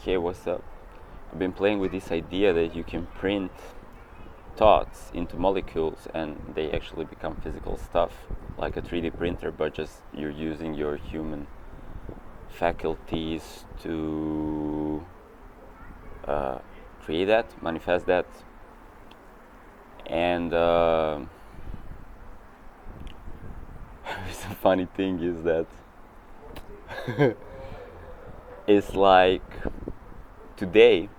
hey, what's up? I've been playing with this idea that you can print thoughts into molecules and they actually become physical stuff, like a 3D printer, but just you're using your human faculties to create that, manifest that. And the funny thing is that it's like today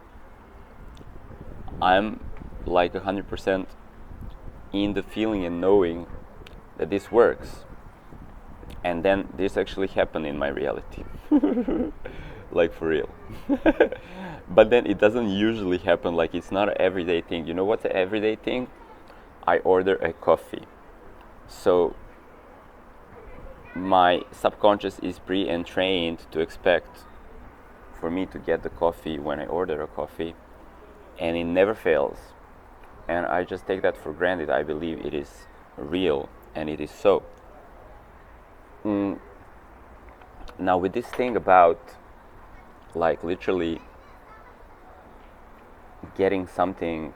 I'm like 100% in the feeling and knowing that this works, and then this actually happened in my reality. Like for real. But then it doesn't usually happen, like it's not an everyday thing. You know what's an everyday thing? I order a coffee. So my subconscious is pre-entrained to expect for me to get the coffee when I order a coffee, and it never fails. And I just take that for granted. I believe it is real, and it is so. Now with this thing about like literally getting something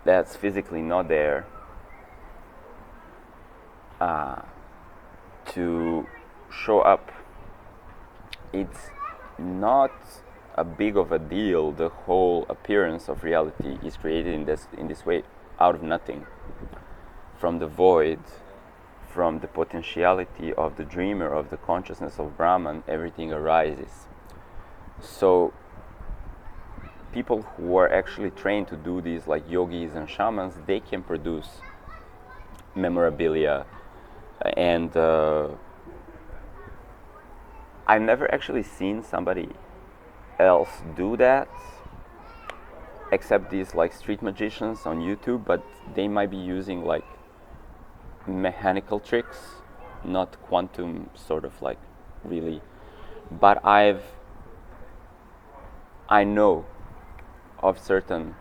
that's physically not there to show up, it's not a big of a deal. The whole appearance of reality is created in this way, out of nothing, from the void, from the potentiality of the dreamer, of the consciousness of Brahman. Everything arises. So people who are actually trained to do these, like yogis and shamans, they can produce memorabilia. And I've never actually seen somebody else do that except these like street magicians on YouTube, but they might be using like mechanical tricks, not quantum sort of like really. But I know of certain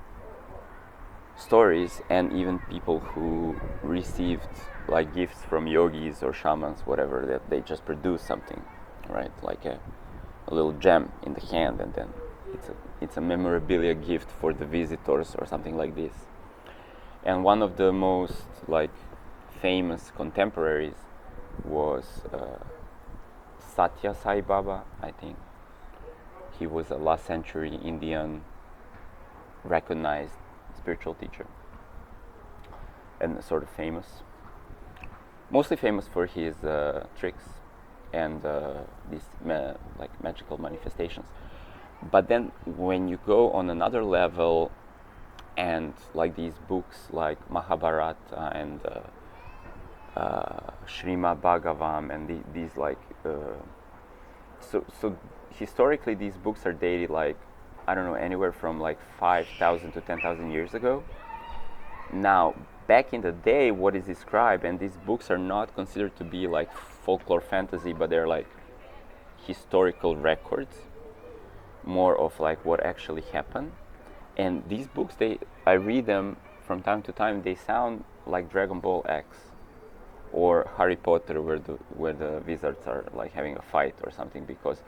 stories and even people who received like gifts from yogis or shamans, whatever, that they just produce something, right? Like a little gem in the hand, and then it's a memorabilia gift for the visitors or something like this. And one of the most like famous contemporaries was Satya Sai Baba, I think. He was a last century Indian recognized spiritual teacher, and sort of famous, mostly famous for his tricks and these like magical manifestations. But then when you go on another level, and like these books like Mahabharata and Srimad Bhagavam and these like so historically these books are dated like, I don't know, anywhere from like 5,000 to 10,000 years ago. Now back in the day, what is described, and these books are not considered to be like folklore fantasy, but they're like historical records, more of like what actually happened. And these books, I read them from time to time, they sound like Dragon Ball X or Harry Potter, where the wizards are like having a fight or something, because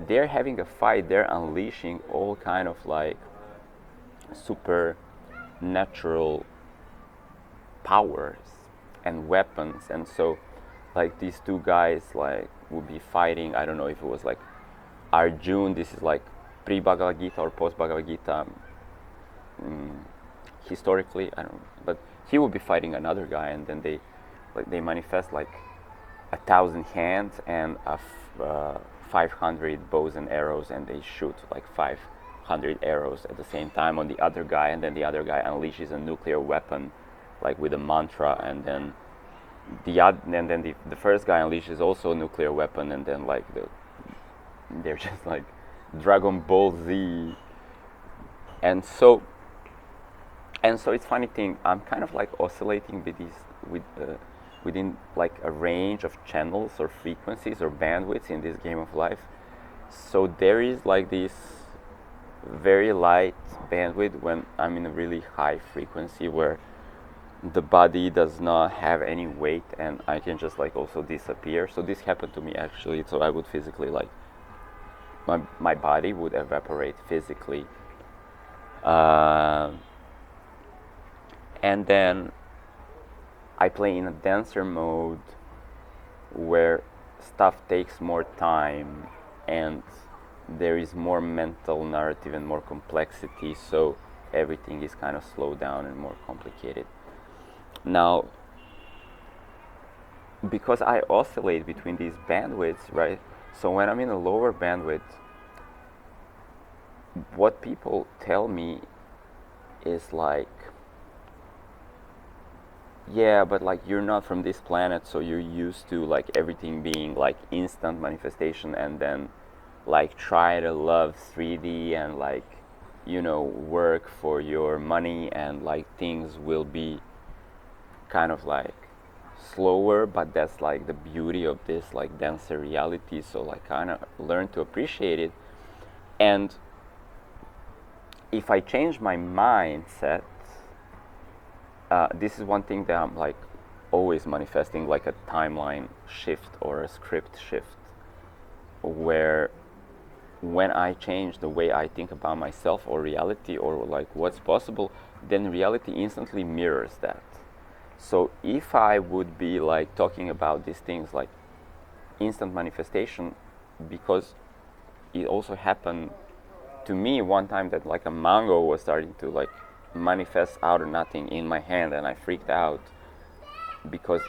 they're having a fight, they're unleashing all kind of like supernatural powers and weapons. And so like these two guys like would be fighting, I don't know if it was like Arjun, this is like pre-Bhagavad Gita or post-Bhagavad Gita, historically, I don't know, but he would be fighting another guy, and then they manifest like 1,000 hands and 500 bows and arrows, and they shoot like 500 arrows at the same time on the other guy, and then the other guy unleashes a nuclear weapon like with a mantra, and then the first guy unleashes also a nuclear weapon, and then like they're just like Dragon Ball Z. And so it's funny thing, I'm kind of like oscillating within like a range of channels or frequencies or bandwidths in this game of life. So there is like this very light bandwidth when I'm in a really high frequency, where the body does not have any weight and I can just like also disappear. So this happened to me actually. So I would physically like my body would evaporate physically. Uh, and then I play in a dancer mode where stuff takes more time and there is more mental narrative and more complexity, so everything is kind of slowed down and more complicated. Now, because I oscillate between these bandwidths, right? So when I'm in a lower bandwidth, what people tell me is like, yeah, but like you're not from this planet, so you're used to like everything being like instant manifestation, and then like try to love 3D and like, you know, work for your money, and like things will be kind of like slower, but that's like the beauty of this like denser reality. So like kind of learn to appreciate it. And if I change my mindset, this is one thing that I'm like always manifesting, like a timeline shift or a script shift, where when I change the way I think about myself or reality or like what's possible, then reality instantly mirrors that. So if I would be like talking about these things like instant manifestation, because it also happened to me one time that like a mango was starting to like manifest out of nothing in my hand, and I freaked out because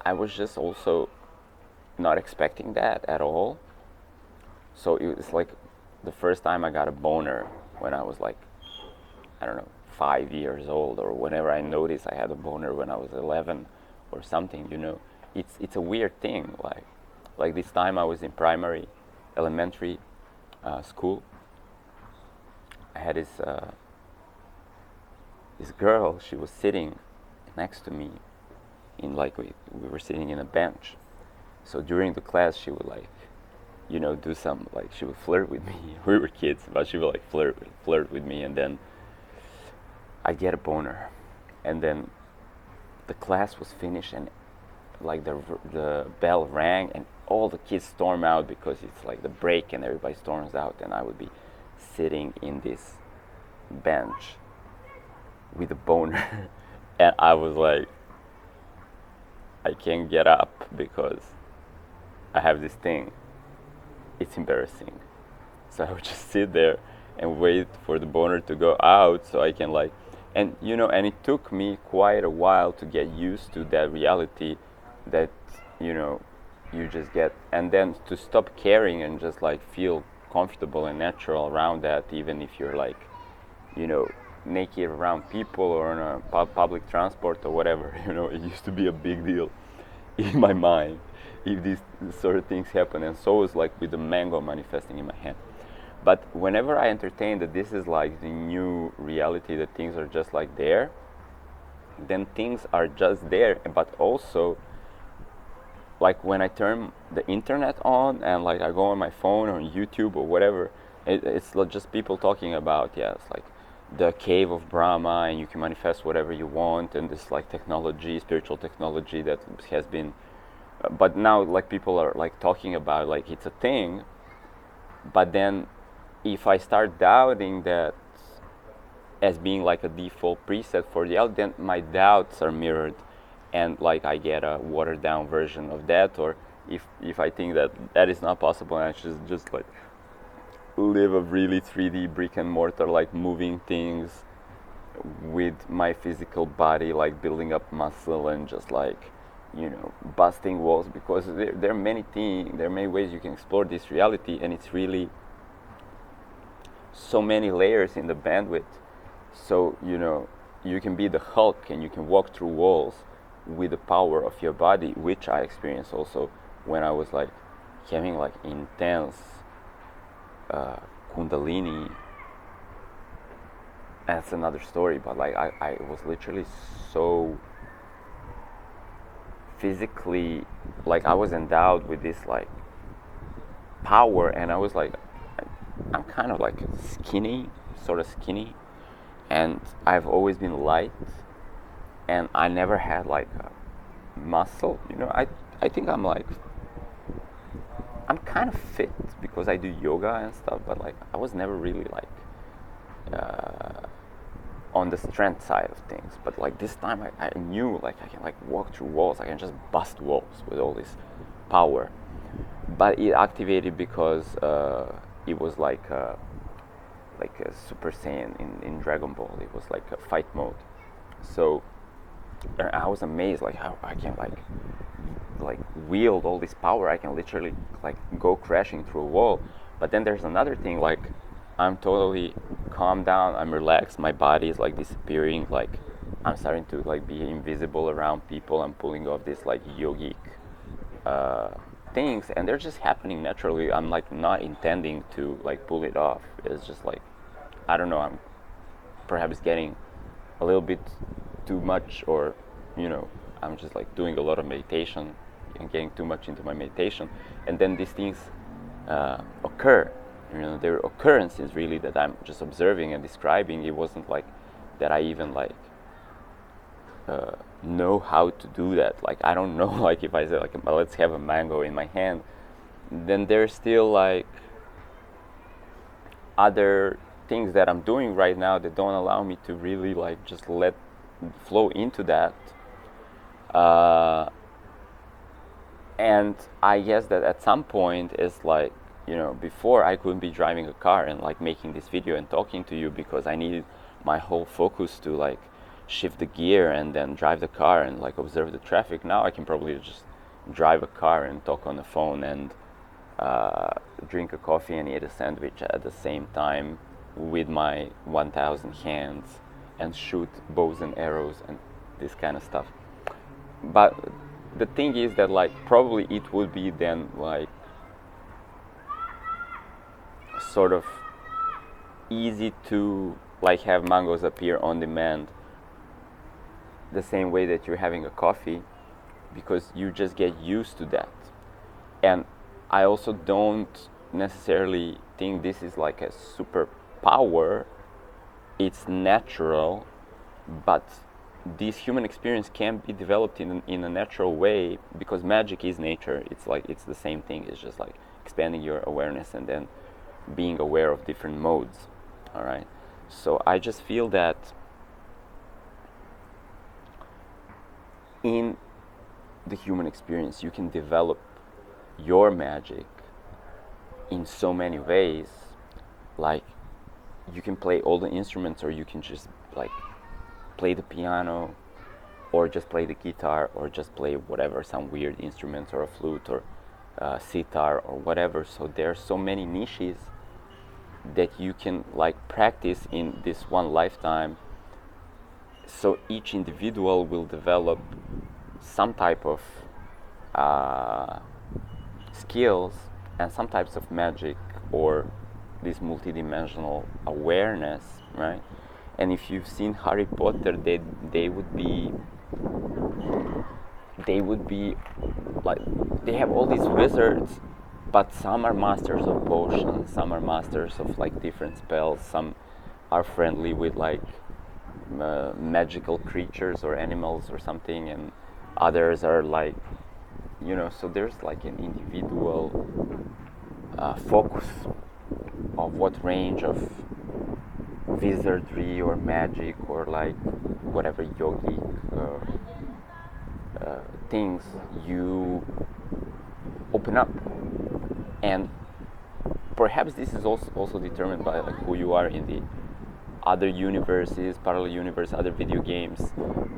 I was just also not expecting that at all. So it was like the first time I got a boner when I was like, I don't know, 5 years old, or whenever I noticed I had a boner when I was 11 or something, you know. It's a weird thing. Like this time I was in elementary school. I had this girl. She was sitting next to me in like we were sitting in a bench. So during the class she would like, you know, do some like she would flirt with me. We were kids, but she would like flirt with me, and then I get a boner, and then the class was finished, and like the bell rang, and all the kids storm out because it's like the break, and everybody storms out, and I would be sitting in this bench with a boner, and I was like, I can't get up because I have this thing. It's embarrassing. So I would just sit there and wait for the boner to go out so I can like, and you know, and it took me quite a while to get used to that reality that, you know, you just get, and then to stop caring and just like feel comfortable and natural around that, even if you're like, you know, naked around people or on a public transport or whatever. You know, it used to be a big deal in my mind if these sort of things happen, and so is like with the mango manifesting in my hand. But whenever I entertain that this is like the new reality, that things are just like there, then things are just there. But also, like when I turn the internet on and like I go on my phone or on YouTube or whatever, it's just people talking about, yeah, it's like the cave of Brahma, and you can manifest whatever you want, and this like technology, spiritual technology that has been, but now like people are like talking about like it's a thing. But then if I start doubting that as being like a default preset for the out, then my doubts are mirrored, and like I get a watered down version of that. Or if I think that that is not possible, and I should just like live a really 3D brick and mortar like moving things with my physical body, like building up muscle and just like, you know, busting walls, because there are many things, there are many ways you can explore this reality, and it's really so many layers in the bandwidth. So, you know, you can be the Hulk and you can walk through walls with the power of your body, which I experienced also when I was like having like intense Kundalini. That's another story, but like I was literally so physically, like I was endowed with this like power, and I was like, I'm kind of like skinny, sort of skinny, and I've always been light, and I never had like a muscle. I think I'm kind of fit because I do yoga and stuff, but like I was never really like uh, on the strength side of things. But like this time, I knew like I can like walk through walls. I can just bust walls with all this power. But it activated because it was like a Super Saiyan in Dragon Ball. It was like a fight mode. So I was amazed like how I can like wield all this power. I can literally like go crashing through a wall. But then there's another thing, like I'm totally calmed down, I'm relaxed, my body is like disappearing, like I'm starting to like be invisible around people. I'm pulling off this like yogic uh, things, and they're just happening naturally. I'm like not intending to like pull it off. It's just like, I don't know, I'm perhaps getting a little bit too much, or I'm just like doing a lot of meditation and getting too much into my meditation, and then these things occur. Their occurrences really that I'm just observing and describing. It wasn't like that I even like know how to do that. Like I don't know, like if I say like let's have a mango in my hand, then there's still like other things that I'm doing right now that don't allow me to really like just let flow into that. And I guess that at some point it's like, before I couldn't be driving a car and like making this video and talking to you because I needed my whole focus to like shift the gear and then drive the car and like observe the traffic. Now I can probably just drive a car and talk on the phone and drink a coffee and eat a sandwich at the same time with my 1,000 hands and shoot bows and arrows and this kind of stuff. But the thing is that like probably it would be then like sort of easy to like have mangoes appear on demand the same way that you're having a coffee, because you just get used to that. And I also don't necessarily think this is like a superpower. It's natural, but this human experience can be developed in a natural way, because magic is nature. It's the same thing. It's just like expanding your awareness and then being aware of different modes. All right. So I just feel that in the human experience you can develop your magic in so many ways. Like you can play all the instruments, or you can just like play the piano, or just play the guitar, or just play whatever, some weird instruments, or a flute, or sitar, or whatever. So there are so many niches that you can like practice in this one lifetime. So each individual will develop some type of skills and some types of magic, or this multidimensional awareness, right? And if you've seen Harry Potter, they would be like, they have all these wizards, but some are masters of potions, some are masters of like different spells, some are friendly with like magical creatures or animals or something, and others are like, so there's like an individual focus of what range of wizardry or magic or like whatever yogic things you open up. And perhaps this is also determined by like who you are in the other universes, parallel universe, other video games,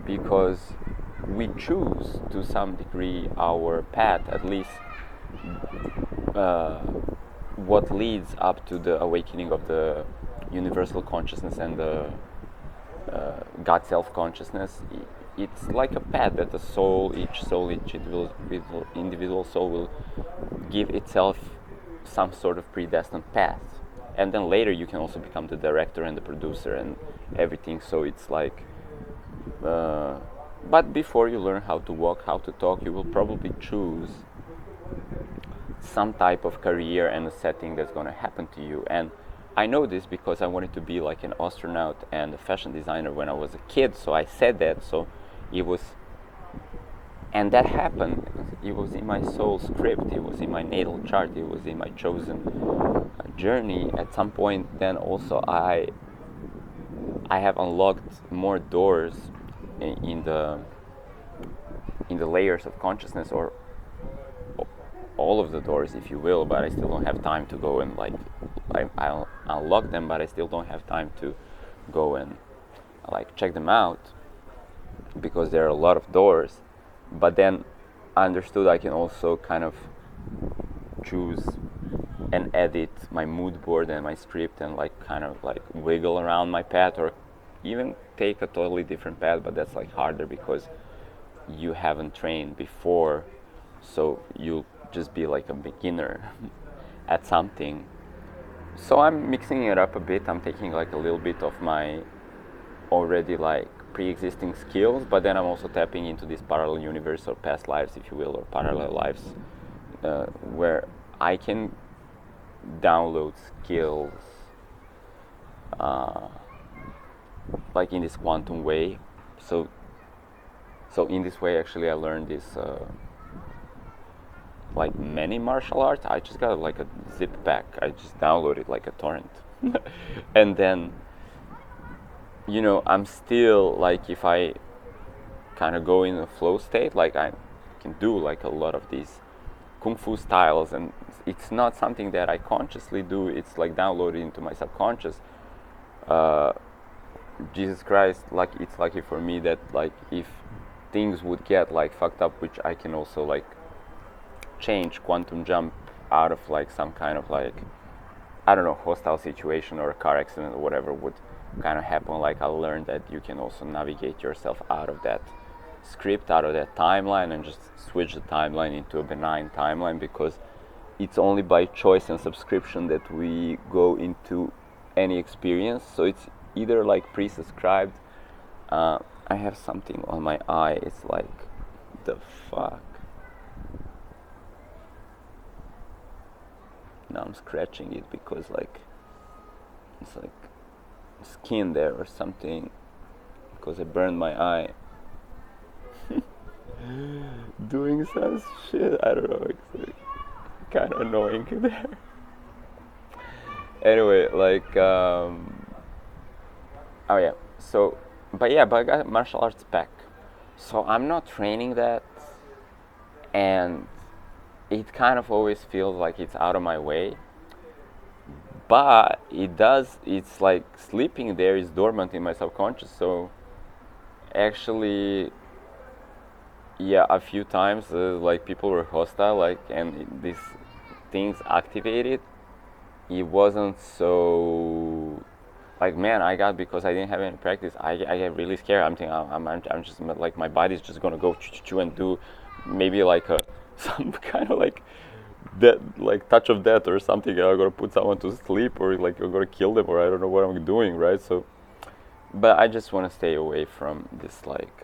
because we choose to some degree our path, at least what leads up to the awakening of the universal consciousness and the God self-consciousness. It's like a path that each individual soul will give itself some sort of predestined path. And then later you can also become the director and the producer and everything. So it's like, but before you learn how to walk, how to talk, you will probably choose some type of career and a setting that's going to happen to you. And I know this because I wanted to be like an astronaut and a fashion designer when I was a kid, so I said that. So It was, and that happened. It was in my soul script. It was in my natal chart. It was in my chosen journey. At some point, then also I have unlocked more doors in the layers of consciousness, or all of the doors, if you will, but I still don't have time to go and like I'll unlock them, but I still don't have time to go and like check them out because there are a lot of doors. But then I understood I can also kind of choose and edit my mood board and my script and like kind of like wiggle around my path, or even take a totally different path, but that's like harder because you haven't trained before, so you'll just be like a beginner at something. So I'm mixing it up a bit. I'm taking like a little bit of my already like pre-existing skills, but then I'm also tapping into this parallel universe or past lives, if you will, or parallel lives, where I can download skills like in this quantum way. So in this way, actually, I learned this like many martial arts. I just got like a zip pack. I just downloaded like a torrent, and then I'm still like, if I kind of go in a flow state, like I can do like a lot of these kung fu styles, and it's not something that I consciously do. It's like downloaded into my subconscious. Jesus Christ, like it's lucky for me that like if things would get like fucked up, which I can also like change, quantum jump out of like some kind of like, I don't know, hostile situation or a car accident or whatever would kind of happen. Like I learned that you can also navigate yourself out of that script, out of that timeline, and just switch the timeline into a benign timeline, because it's only by choice and subscription that we go into any experience. So it's either like pre-subscribed. I have something on my eye. It's like, the fuck. Now I'm scratching it because like it's like skin there or something, because I burned my eye doing some shit. I don't know. It's like kind of annoying there. Anyway, like oh yeah. So, but I got martial arts back. So I'm not training that, and it kind of always feels like it's out of my way. But it's like sleeping there, is dormant in my subconscious. So actually, yeah, a few times like people were hostile, like, and these things activated. It wasn't so like, man, I got, because I didn't have any practice, I get really scared. I'm thinking I'm just like, my body's just gonna go and do maybe like a some kind of like that, like touch of death or something. I'm gonna put someone to sleep, or like I'm gonna kill them, or I don't know what I'm doing, right? So, but I just want to stay away from this like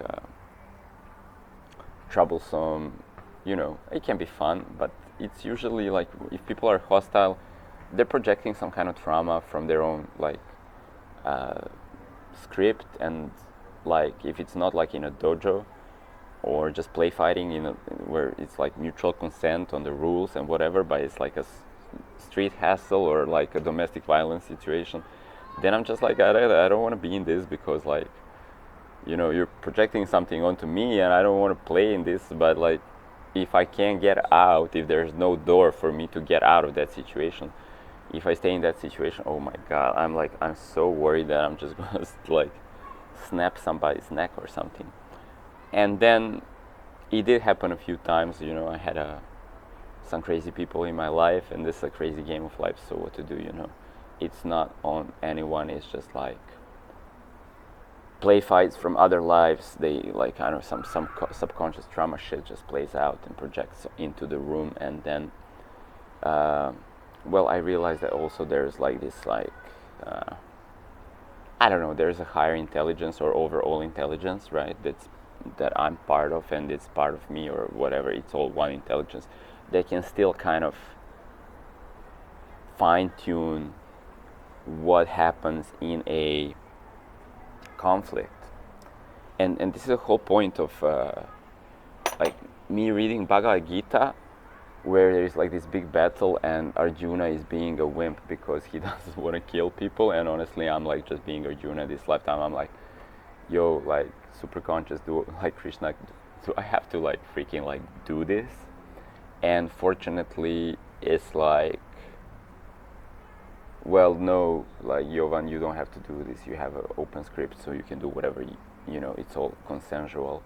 troublesome. It can be fun, but it's usually like, if people are hostile, they're projecting some kind of trauma from their own like script. And like, if it's not like in a dojo or just play fighting, where it's like mutual consent on the rules and whatever, but it's like a street hassle or like a domestic violence situation, then I'm just like, I don't want to be in this, because like, you're projecting something onto me, and I don't want to play in this. But like, if I can't get out, if there's no door for me to get out of that situation, if I stay in that situation, oh my god, I'm so worried that I'm just gonna like snap somebody's neck or something. And then it did happen a few times. I had some crazy people in my life, and this is a crazy game of life. So what to do? It's not on anyone. It's just like play fights from other lives. They like kind of some subconscious trauma shit just plays out and projects into the room. And then well, I realized that also there's like this like I don't know, there's a higher intelligence or overall intelligence, right? That I'm part of, and it's part of me, or whatever. It's all one intelligence. They can still kind of fine tune what happens in a conflict. and this is the whole point of like me reading Bhagavad Gita, where there's like this big battle and Arjuna is being a wimp because he doesn't want to kill people. And honestly, I'm like just being Arjuna this lifetime. I'm like, yo, like super conscious, do like Krishna, do I have to like freaking like do this? And fortunately, it's like, well, no, like Jovan, you don't have to do this. You have an open script, so you can do whatever you know. It's all consensual.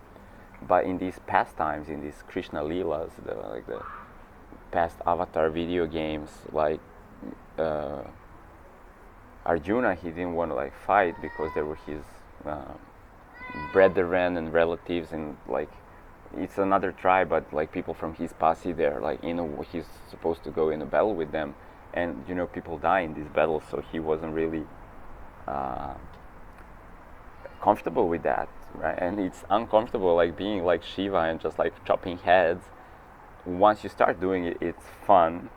But in these pastimes, in these Krishna Leelas, the past Avatar video games, like uh, Arjuna, he didn't want to like fight because there were his brethren and relatives, and like it's another tribe, but like people from his posse there, like he's supposed to go in a battle with them, and you know people die in these battles, so he wasn't really uh, comfortable with that, right? And it's uncomfortable like being like Shiva and just like chopping heads. Once you start doing it, it's fun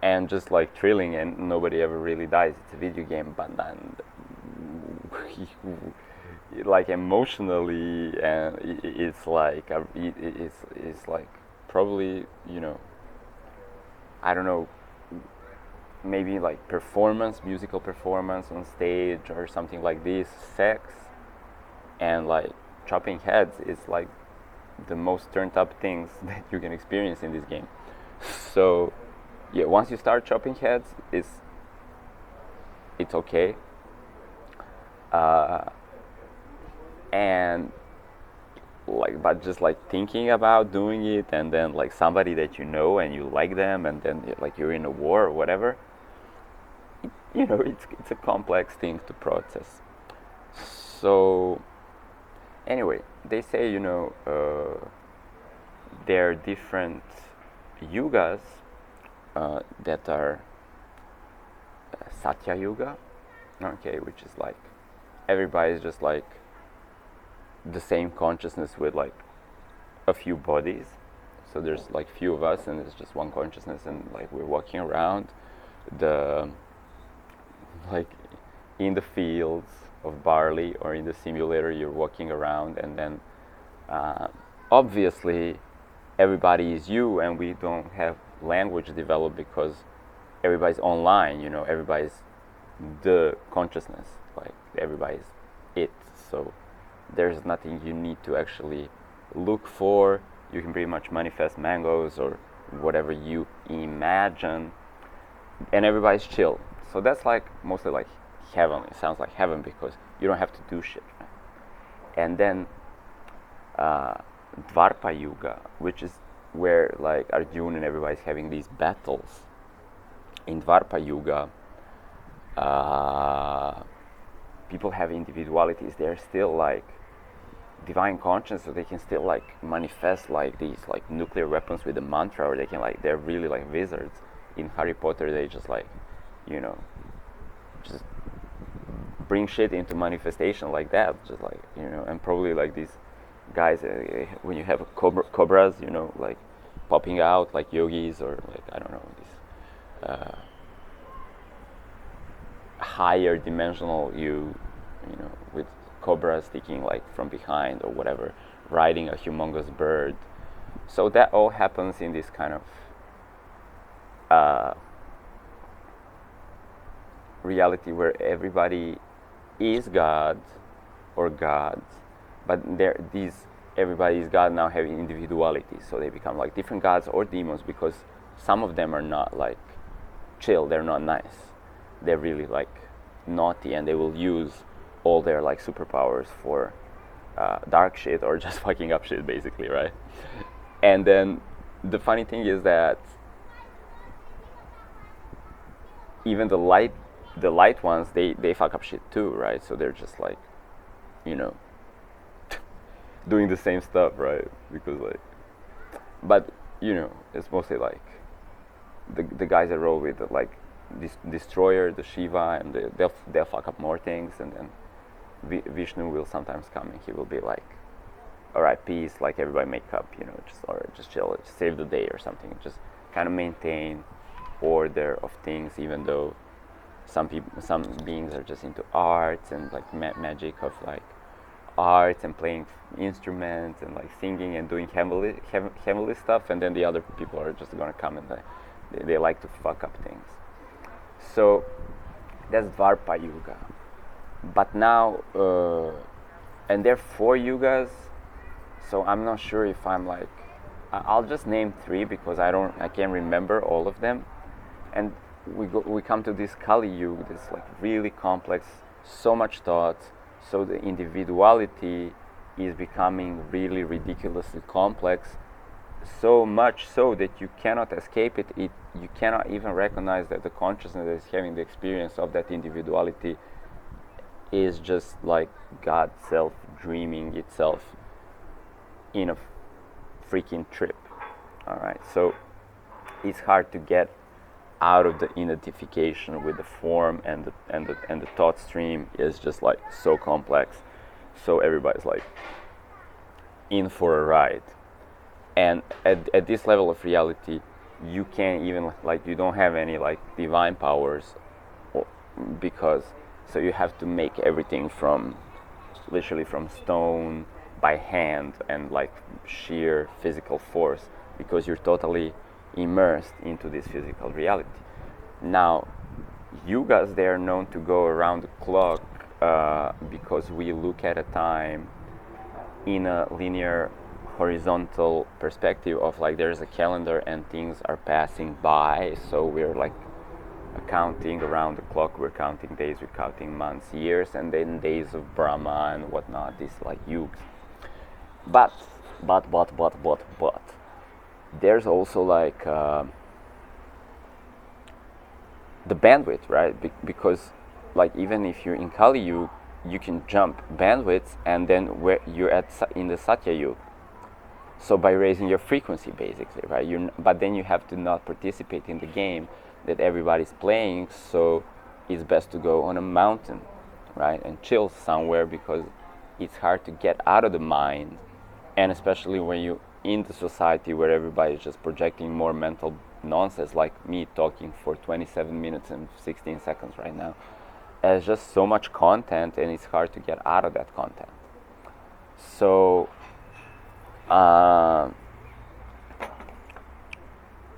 and just like thrilling, and nobody ever really dies. It's a video game, but then like emotionally, and it's like it's like probably, you know, I don't know, maybe like performance, musical performance on stage or something like this, sex, and like chopping heads is like the most turned up things that you can experience in this game. So yeah, once you start chopping heads, it's okay. And like, but just like thinking about doing it, and then like somebody that you know and you like them, and then like you're in a war or whatever, you know, it's a complex thing to process. So anyway, they say, you know, there are different yugas that are Satya Yuga, okay, which is like everybody's just like the same consciousness with like a few bodies. So there's like few of us, and it's just one consciousness, and like we're walking around the like in the fields of barley, or in the simulator you're walking around, and then obviously everybody is you, and we don't have language developed because everybody's online, you know, everybody's the consciousness, like everybody's it. So there's nothing you need to actually look for. You can pretty much manifest mangoes or whatever you imagine, and everybody's chill. So that's like mostly like heaven. It sounds like heaven because you don't have to do shit, right? And then Dvarpa Yuga, which is where like Arjuna and everybody's having these battles. In Dvarpa Yuga, people have individualities. They're still like divine conscience, so they can still like manifest like these like nuclear weapons with a mantra, or they can like, they're really like wizards. In Harry Potter, they just like, you know, just bring shit into manifestation like that, just like, you know. And probably like these guys, when you have cobras, you know, like popping out like yogis, or like, I don't know, these higher dimensional you know, with cobras sticking like from behind or whatever, riding a humongous bird. So that all happens in this kind of reality where everybody is God or gods, but everybody is God now having individuality, so they become like different gods or demons, because some of them are not like chill, they're not nice, they're really like naughty, and they will use all their like superpowers for dark shit, or just fucking up shit basically, right? And then the funny thing is that even the light ones, they fuck up shit too, right? So they're just like, you know, doing the same stuff, right? Because like, but you know, it's mostly like the guys that roll with the, like this destroyer, the Shiva, and they'll fuck up more things, and then Vishnu will sometimes come, and he will be like, all right, peace, like everybody make up, you know, just chill, just save the day or something, just kind of maintain order of things, even though some beings are just into arts and like magic of like arts and playing instruments and like singing and doing heavenly stuff, and then the other people are just gonna come and they like to fuck up things. So that's Dvarpa Yuga. But now, and there are 4 yugas, so I'm not sure if I'm like, I'll just name 3 because I can't remember all of them. And we come to this Kali Yuga, this like really complex, so much thought, so the individuality is becoming really ridiculously complex, so much so that you cannot escape it. You cannot even recognize that the consciousness that is having the experience of that individuality is just like God self dreaming itself in a freaking trip. All right, so it's hard to get out of the identification with the form, and the thought stream is just like so complex. So everybody's like in for a ride, and at this level of reality, you can't even like, you don't have any like divine powers, because so you have to make everything from literally from stone by hand and like sheer physical force, because you're totally immersed into this physical reality. Now, yugas, they are known to go around the clock, because we look at a time in a linear horizontal perspective of like there's a calendar and things are passing by, so we're like counting around the clock, we're counting days, we're counting months, years, and then days of Brahma and whatnot, these like yugas. But there's also like the bandwidth, right? Because like even if you're in Kali Yuga, you can jump bandwidths, and then where you're in the Satya Yuga. So by raising your frequency, basically, right? But then you have to not participate in the game that everybody's playing. So it's best to go on a mountain, right, and chill somewhere, because it's hard to get out of the mind, and especially when you in the society where everybody's just projecting more mental nonsense, like me talking for 27 minutes and 16 seconds right now. There's just so much content, and it's hard to get out of that content. So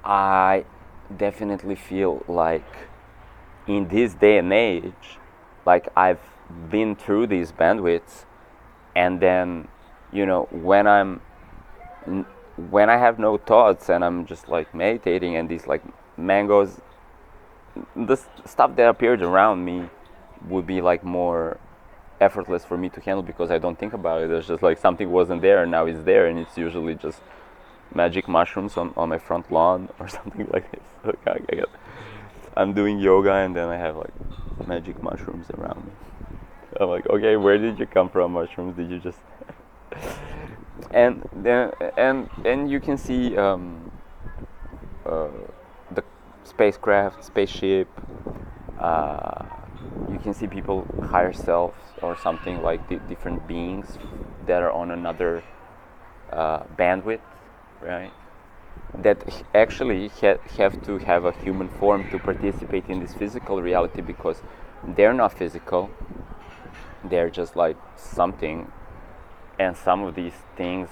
I definitely feel like in this day and age, like I've been through these bandwidths, and then when I have no thoughts and I'm just like meditating, and these like mangoes, the stuff that appears around me would be like more effortless for me to handle, because I don't think about it. It's just like something wasn't there and now it's there, and it's usually just magic mushrooms on my front lawn or something like this. Okay, I'm doing yoga, and then I have like magic mushrooms around me. I'm like, okay, where did you come from, mushrooms? Did you just and then and you can see the spaceship. You can see people, higher selves or something, like different beings that are on another bandwidth, right? That actually have to have a human form to participate in this physical reality, because they're not physical. They're just like something, and some of these things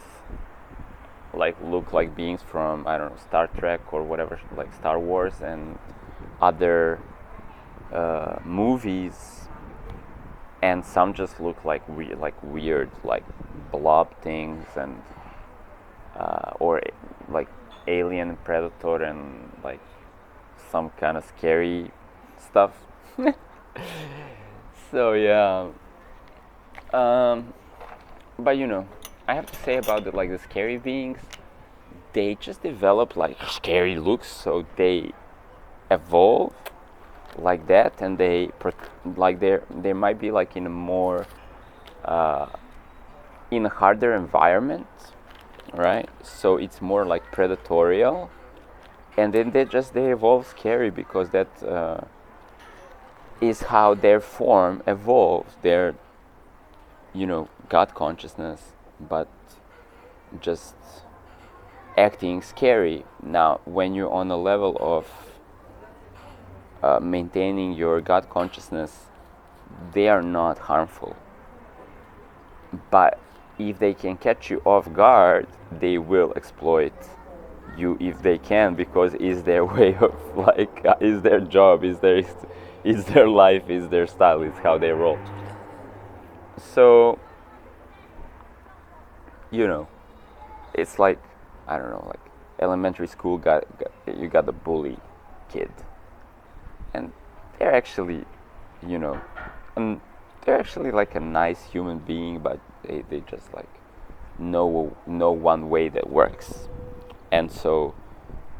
like look like beings from, I don't know, Star Trek or whatever, like Star Wars and other movies, and some just look like weird like blob things, and or like Alien, Predator, and like some kind of scary stuff. So yeah, but I have to say about the scary beings, they just develop like scary looks, so they evolve like that, and they might be like in a more in a harder environment, right? So it's more like predatorial, and then they evolve scary, because that is how their form evolves. Their God consciousness, but just acting scary. Now, when you're on a level of maintaining your God consciousness, they are not harmful. But if they can catch you off guard, they will exploit you if they can, because is their way of like is their job, is their life, is their style, is how they roll. So you know, it's like, I don't know, like elementary school got you got the bully kid, and they're actually, you know, and they're actually like a nice human being, but they just like know one way that works. And so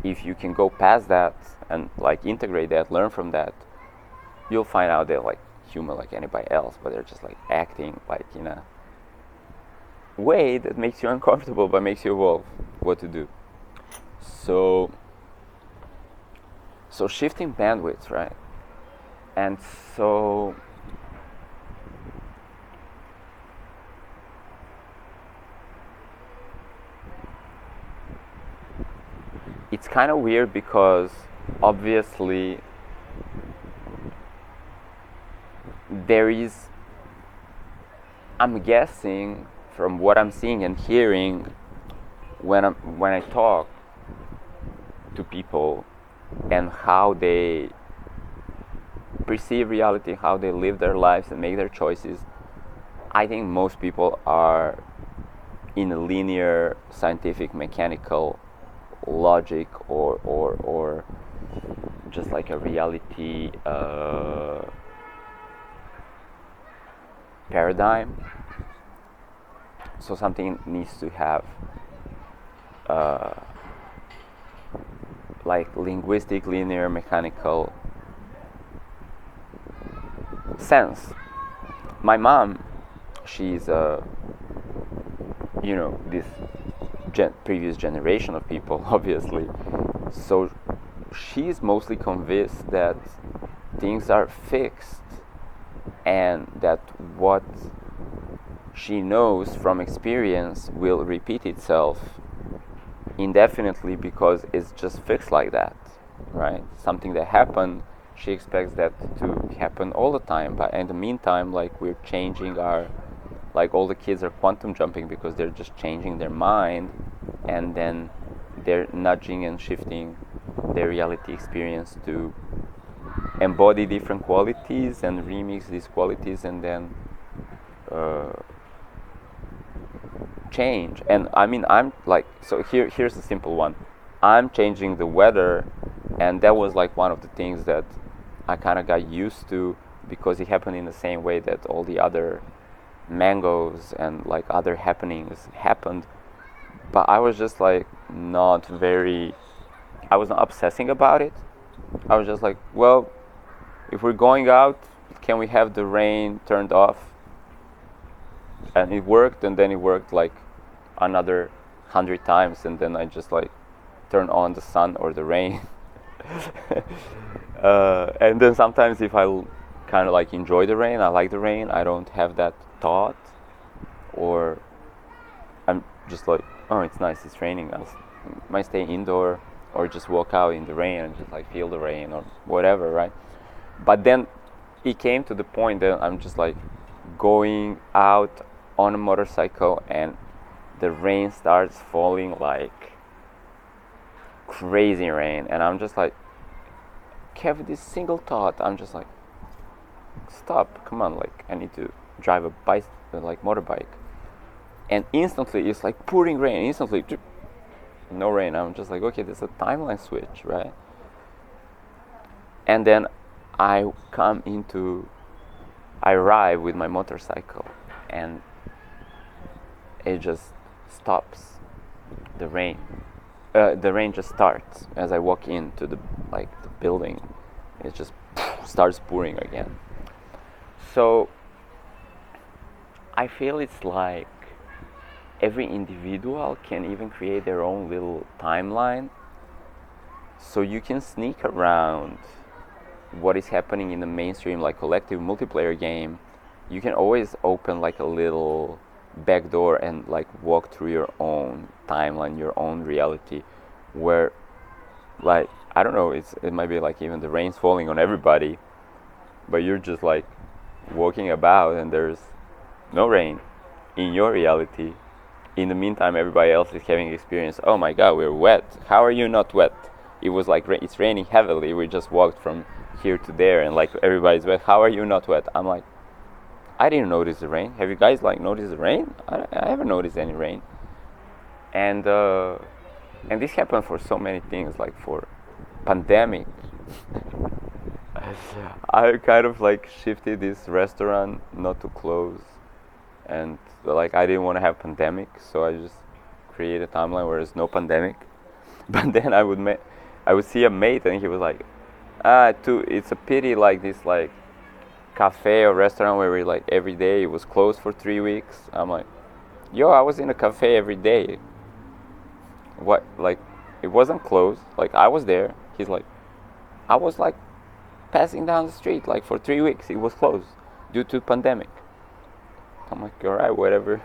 if you can go past that and like integrate that, learn from that, you'll find out they're like human like anybody else, but they're just like acting like in a way that makes you uncomfortable but makes you evolve what to do. So shifting bandwidth, right? And so it's kind of weird because obviously there is, I'm guessing from what I'm seeing and hearing when I talk to people and how they perceive reality, how they live their lives and make their choices, I think most people are in a linear, scientific, mechanical logic or just like a reality paradigm. So something needs to have like linguistic, linear, mechanical sense. My mom, she's this previous generation of people, obviously. So she's mostly convinced that things are fixed and that what she knows from experience will repeat itself indefinitely because it's just fixed like that, right? Something that happened, she expects that to happen all the time, but in the meantime, like, we're changing our, like, all the kids are quantum jumping because they're just changing their mind, and then they're nudging and shifting their reality experience to embody different qualities and remix these qualities and then change. And I mean, I'm like, so here's a simple one. I'm changing the weather, and that was like one of the things that I kind of got used to because it happened in the same way that all the other mangoes and like other happenings happened. But I was just like I was not obsessing about it. I was just like, well, if we're going out, can we have the rain turned off? And it worked, and then it worked like another 100 times, and then I just like turn on the sun or the rain. And then sometimes if I kind of like enjoy the rain, I like the rain, I don't have that thought, or I'm just like, oh, it's nice, it's raining, I might stay indoor or just walk out in the rain and just like feel the rain or whatever, right? But then it came to the point that I'm just like going out on a motorcycle and the rain starts falling like crazy rain, and I'm just like, have this single thought. I'm just like, stop, come on, like, I need to drive a like motorbike. And instantly it's like pouring rain, instantly no rain. I'm just like, okay, there's a timeline switch, right? And then I arrive with my motorcycle, and it just stops. The rain just starts as I walk into the building. It just starts pouring again. So I feel it's like every individual can even create their own little timeline, so you can sneak around what is happening in the mainstream like collective multiplayer game. You can always open like a little back door and like walk through your own timeline, your own reality, where, like, I don't know, it might be like even the rain's falling on everybody, but you're just like walking about and there's no rain in your reality. In the meantime, everybody else is having experience. Oh my God, we're wet. How are you not wet? It was like it's raining heavily. We just walked from here to there, and like everybody's wet. How are you not wet? I'm like, I didn't notice the rain. Have you guys like noticed the rain? I haven't noticed any rain. And this happened for so many things, like for pandemic. I kind of like shifted this restaurant not to close, and like I didn't want to have pandemic, so I just created a timeline where there's no pandemic. But then I would see a mate, and he was like, it's a pity like this like cafe or restaurant where we like every day it was closed for 3 weeks. I'm like, yo, I was in a cafe every day. What, like, it wasn't closed, like I was there. He's like, I was like passing down the street like for 3 weeks. It was closed due to pandemic. I'm like, all right, whatever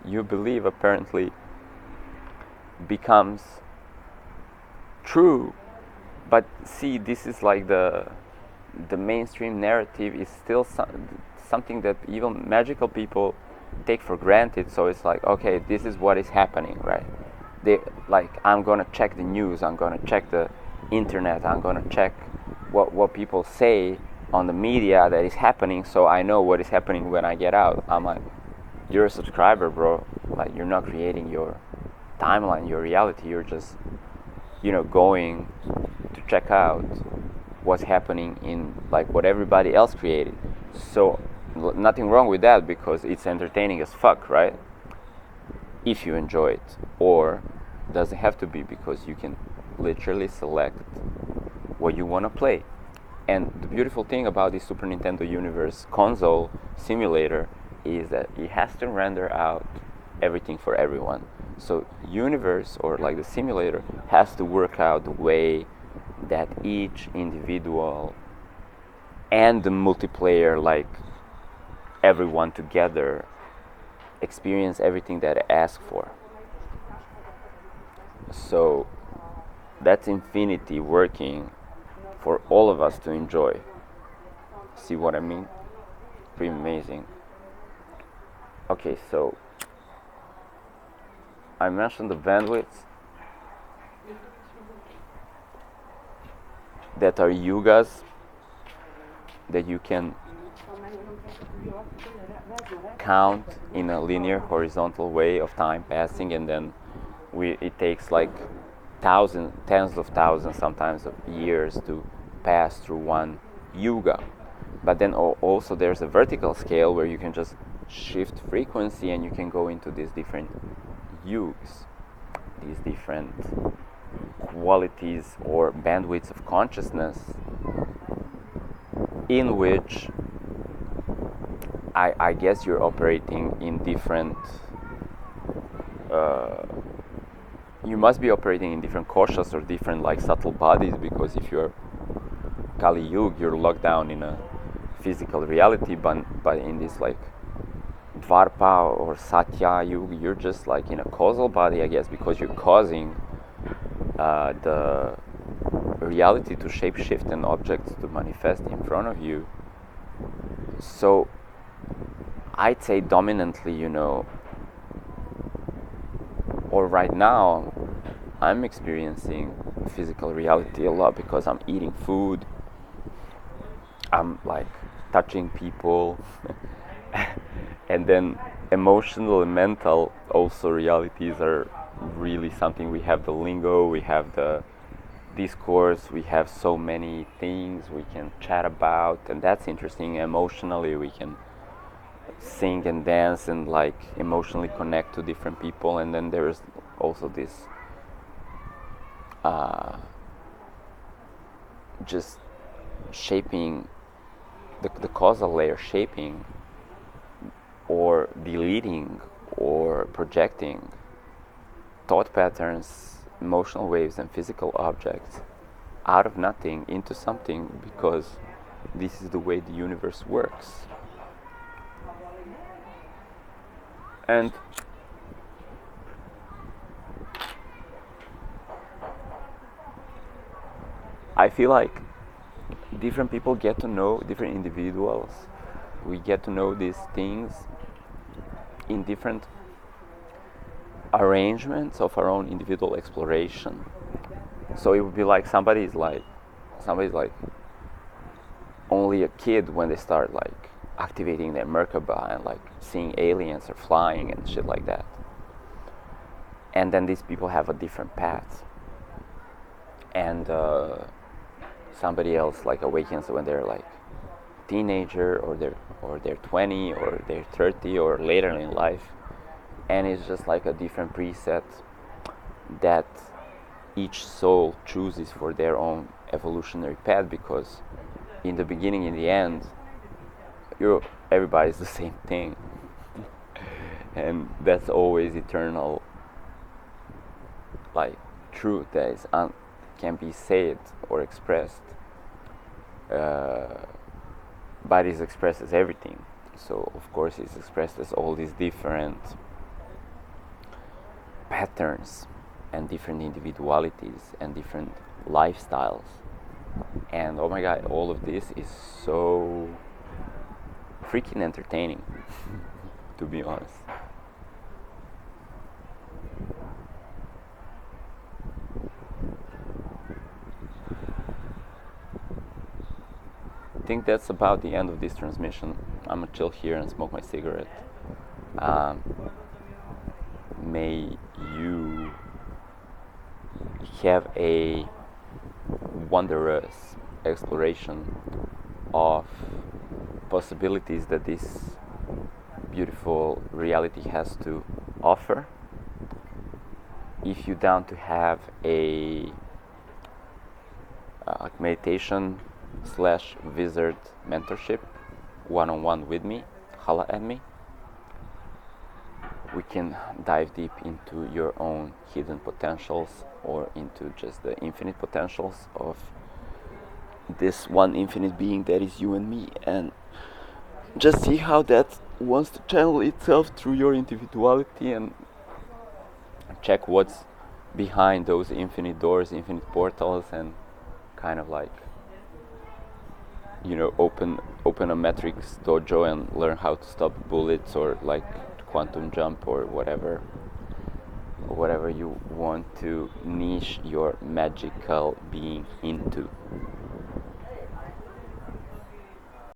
you believe apparently becomes true. But see, this is like the mainstream narrative is still something that even magical people take for granted. So it's like, okay, this is what is happening, right? Like, I'm gonna check the news, I'm gonna check the internet, I'm gonna check what people say on the media that is happening, so I know what is happening when I get out. I'm like, you're a subscriber, bro. Like, you're not creating your timeline, your reality. You're just, going to check out what's happening in like what everybody else created. So nothing wrong with that, because it's entertaining as fuck, right? If you enjoy it. Or doesn't have to be, because you can literally select what you want to play. And the beautiful thing about this Super Nintendo Universe console simulator is that it has to render out everything for everyone. So Universe, or like the simulator, has to work out the way that each individual and the multiplayer, like everyone together, experience everything that I ask for. So that's infinity working for all of us to enjoy. See what I mean? Pretty amazing. Okay, so I mentioned the bandwidths that are yugas, that you can count in a linear horizontal way of time passing, and then it takes like tens of thousands sometimes of years to pass through one yuga. But then also there's a vertical scale where you can just shift frequency and you can go into these different yugas, these different qualities or bandwidths of consciousness, in which I guess you're operating in different you must be operating in different koshas or different like subtle bodies, because if you're Kali Yuga, you're locked down in a physical reality, but in this like Dvarpa or Satya Yuga, you're just like in a causal body, I guess, because you're causing the reality to shapeshift and objects to manifest in front of you. So I'd say dominantly, or right now, I'm experiencing physical reality a lot because I'm eating food, I'm like touching people, and then emotional and mental also realities are really something. We have the lingo, we have the discourse, we have so many things we can chat about, and that's interesting. Emotionally, we can sing and dance and like emotionally connect to different people. And then there's also this just shaping the causal layer, shaping or deleting or projecting thought patterns, emotional waves, and physical objects out of nothing into something, because this is the way the universe works. And I feel like different people get to know different individuals. We get to know these things in different arrangements of our own individual exploration. So it would be like somebody's like only a kid when they start like activating their Merkaba and like seeing aliens or flying and shit like that. And then these people have a different path. And somebody else like awakens when they're like teenager, or they're 20 or they're 30 or later in life, and it's just like a different preset that each soul chooses for their own evolutionary path, because in the beginning, in the end, everybody's the same thing. And that's always eternal like truth that is can be said or expressed, but it expresses everything. So of course it's expressed as all these different patterns and different individualities and different lifestyles. And oh my god, all of this is so freaking entertaining to be honest. I think that's about the end of this transmission. I'm gonna chill here and smoke my cigarette. May you have a wondrous exploration of possibilities that this beautiful reality has to offer. If you're down to have a meditation / wizard mentorship one-on-one with me, holla at me. We can dive deep into your own hidden potentials, or into just the infinite potentials of this one infinite being that is you and me, and just see how that wants to channel itself through your individuality, and check what's behind those infinite doors, infinite portals, and kind of like, you know, open a Matrix dojo and learn how to stop bullets, or like quantum jump, or whatever you want to niche your magical being into.